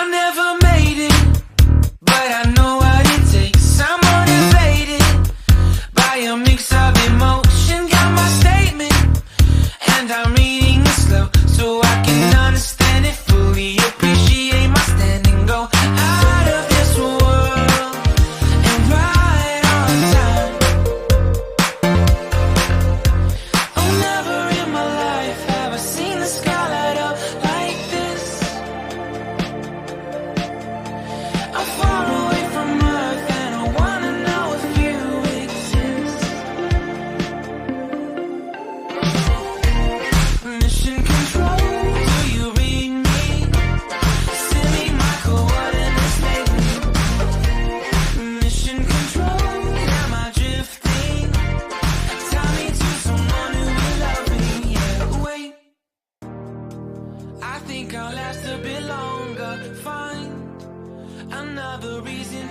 I never made it, but I know what it takes. I'm motivated by a mix of emotion. Got my statement, and I'm reading it slow so I can understand it fully. Appreciate my standing, go out of this world and right on time. Oh, never in my life have I seen the sky light up like this. I'm far away from Earth and I wanna know if you exist. Mission control, do you read me? Send me my coordinates lately. Mission control, am I drifting? Tie me to someone who will love me. Yeah, wait, I think I'll last a bit longer. Find another reason